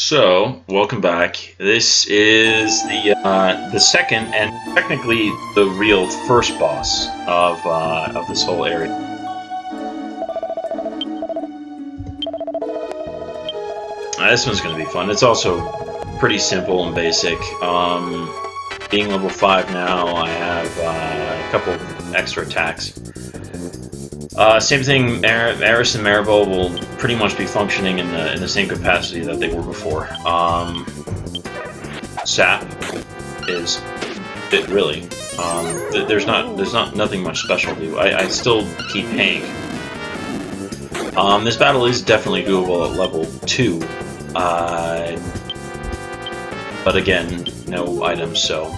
So, welcome back. This is the second and technically the real first boss of this whole area. This one's going to be fun. It's also pretty simple and basic. Being level 5 now, I have a couple extra attacks. Same thing. Eris and Maribel will pretty much be functioning in the same capacity that they were before. Sap is it really. There's nothing much special to do. I still keep Hank. This battle is definitely doable at level 2, but again, no items. So,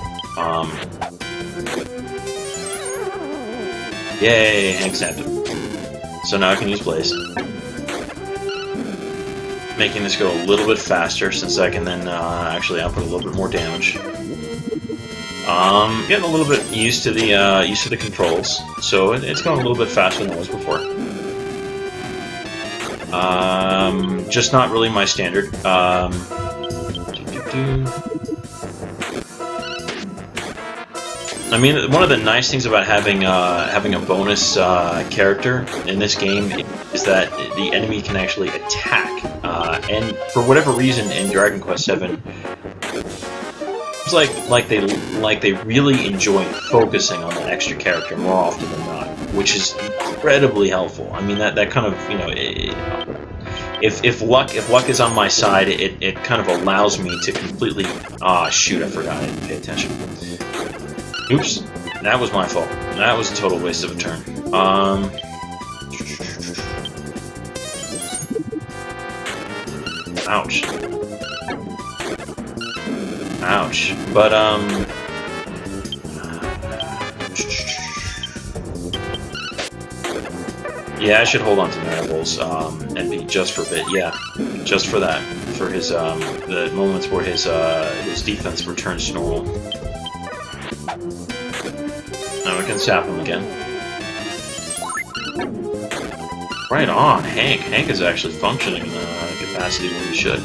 yay, Hank's active. So now I can use Blaze, making this go a little bit faster since I can then actually output a little bit more damage. Getting a little bit used to the controls, so it's going a little bit faster than it was before. Just not really my standard. I mean, one of the nice things about having a bonus character in this game is that the enemy can actually attack, and for whatever reason in Dragon Quest VII, it's like they really enjoy focusing on the extra character more often than not, which is incredibly helpful. I mean, that kind of, you know, if luck is on my side, it kind of allows me to completely shoot, I forgot, I didn't pay attention. Oops, that was my fault. That was a total waste of a turn. Ouch. Ouch. But, yeah, I should hold on to Maribel's, and be just for a bit. Yeah, just for that. For his, the moments where his defense returns to normal. Now we can sap him again. Right on, Hank. Hank is actually functioning in the capacity where he should.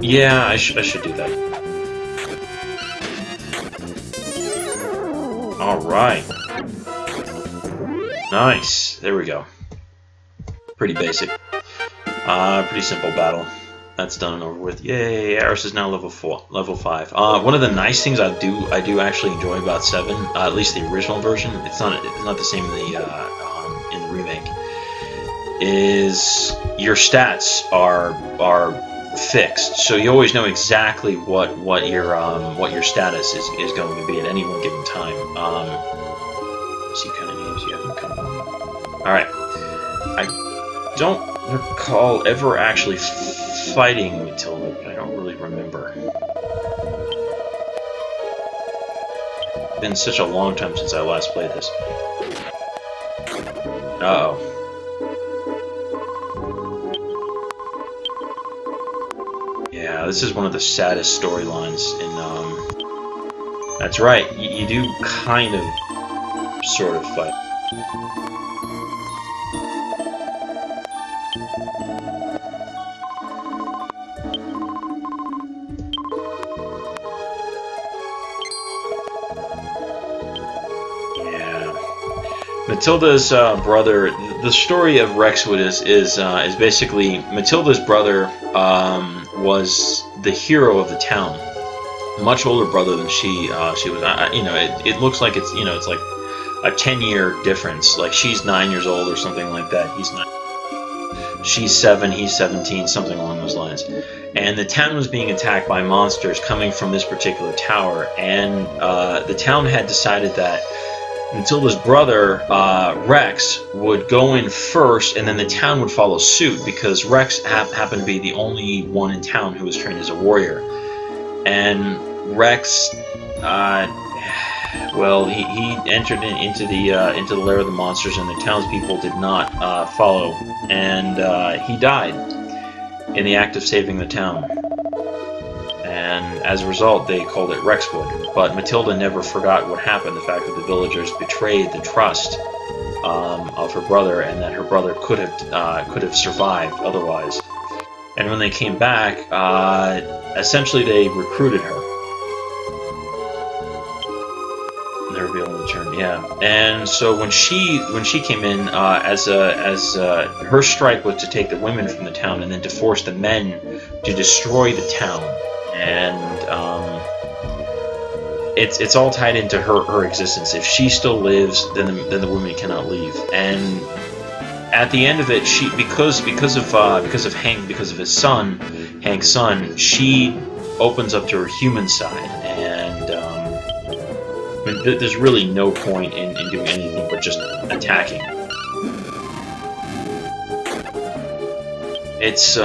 Yeah, I should do that. Alright. Nice. There we go. Pretty basic. Pretty simple battle. That's done and over with. Yay! Eris is now level 5. One of the nice things I do actually enjoy about 7, at least the original version. It's not the same in the remake. Is your stats are fixed, so you always know exactly what your status is going to be at any one given time. See kind of names you haven't come on. All right. I don't recall ever actually fighting Matilda, but I don't really remember. It's been such a long time since I last played this. Uh-oh. Yeah, this is one of the saddest storylines in, That's right, you do kind of, sort of fight. Matilda's brother. The story of Rexwood is basically Matilda's brother was the hero of the town, much older brother than she was. You know, it looks like it's like a 10-year difference. Like she's 9 years old or something like that. He's 9. She's 7. He's 17. Something along those lines. And the town was being attacked by monsters coming from this particular tower, and the town had decided that Matilda's brother, Rex, would go in first, and then the town would follow suit, because Rex happened to be the only one in town who was trained as a warrior. And Rex, well, he entered into the lair of the monsters, and the townspeople did not follow, and he died in the act of saving the town. And as a result, they called it Rexwood. But Matilda never forgot what happened, the fact that the villagers betrayed the trust of her brother, and that her brother could have survived otherwise. And when they came back, essentially they recruited her. Never be able to return, yeah. And so when she came in, her strike was to take the women from the town and then to force the men to destroy the town. And it's all tied into her existence. If she still lives, then the women cannot leave. And at the end of it, because of Hank, because of his son, Hank's son, she opens up to her human side, and I mean, there's really no point in doing anything but just attacking. It's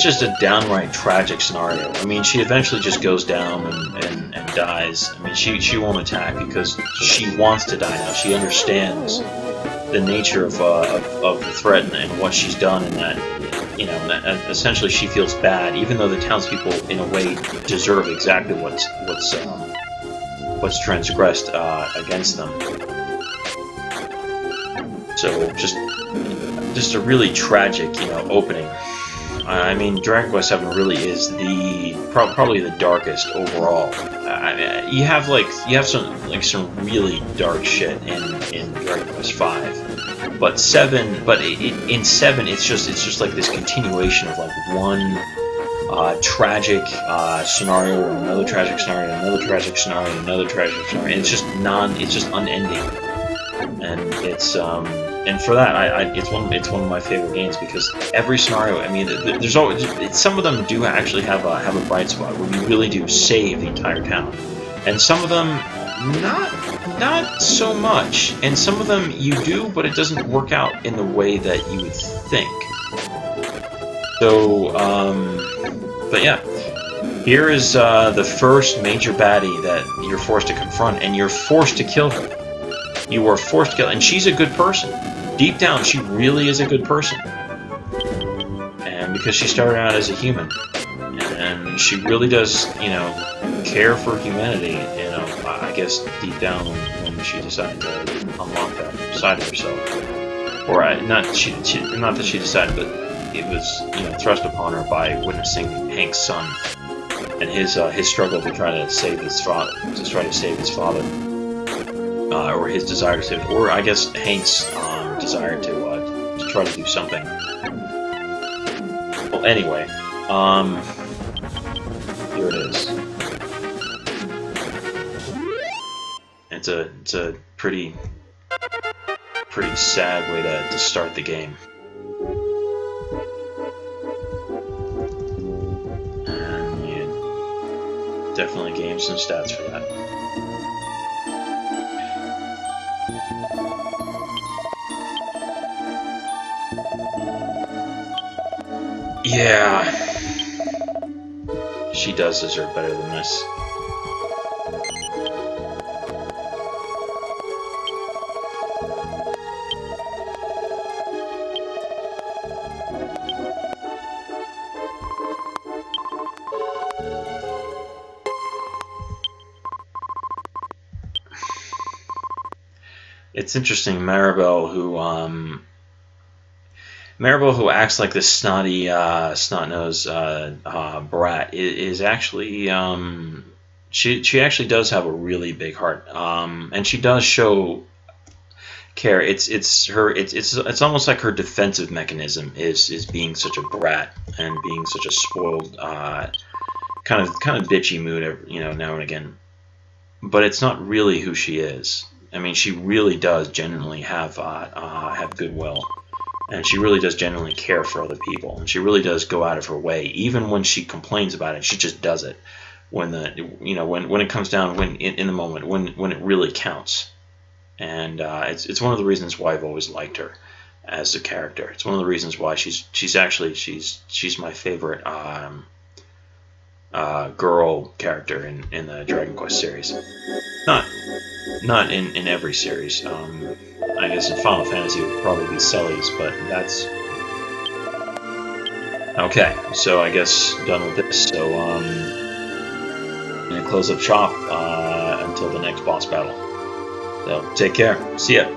just a downright tragic scenario. I mean, she eventually just goes down and dies. I mean, she won't attack because she wants to die now. She understands the nature of the threat and what she's done, and that, you know, that essentially she feels bad, even though the townspeople in a way deserve exactly what's transgressed against them. So just a really tragic, you know, opening. I mean, Dragon Quest VII really is probably the darkest overall. You have some really dark shit in Dragon Quest V, but in 7 it's just like this continuation of like one tragic scenario, or another tragic scenario, another tragic scenario, another tragic scenario. And it's just unending, and it's and for that, it's one of my favorite games, because every scenario, I mean, there's always, some of them do actually have a bright spot where you really do save the entire town, and some of them not so much, and some of them you do, but it doesn't work out in the way that you would think. So, but yeah, here is the first major baddie that you're forced to confront, and you're forced to kill her. You are forced to kill her, and she's a good person. Deep down, she really is a good person. And because she started out as a human, and she really does, you know, care for humanity, you know, I guess deep down when she decided to unlock that side of herself. Or not that she decided, but it was, you know, thrust upon her by witnessing Hank's son and his struggle to try to save his father, or his desire to save, or I guess Hank's desire to try to do something. Well, anyway, here it is. It's a pretty sad way to start the game. And you definitely gained some stats for that. Yeah, she does deserve better than this. It's interesting, Maribel, who acts like this snotty, snot-nosed brat, is actually, she actually does have a really big heart, and she does show care. It's almost like her defensive mechanism is being such a brat and being such a spoiled, kind of bitchy mood, you know, now and again. But it's not really who she is. I mean, she really does genuinely have goodwill. And she really does genuinely care for other people, and she really does go out of her way, even when she complains about it. She just does it when when it comes down, when in the moment, when it really counts. And it's one of the reasons why I've always liked her as a character. It's one of the reasons why she's my favorite girl character in the Dragon Quest series. Not in every series. I guess in Final Fantasy it would probably be Celi's, but that's... Okay, so I guess done with this. So, I'm going to close up shop until the next boss battle. So, take care. See ya.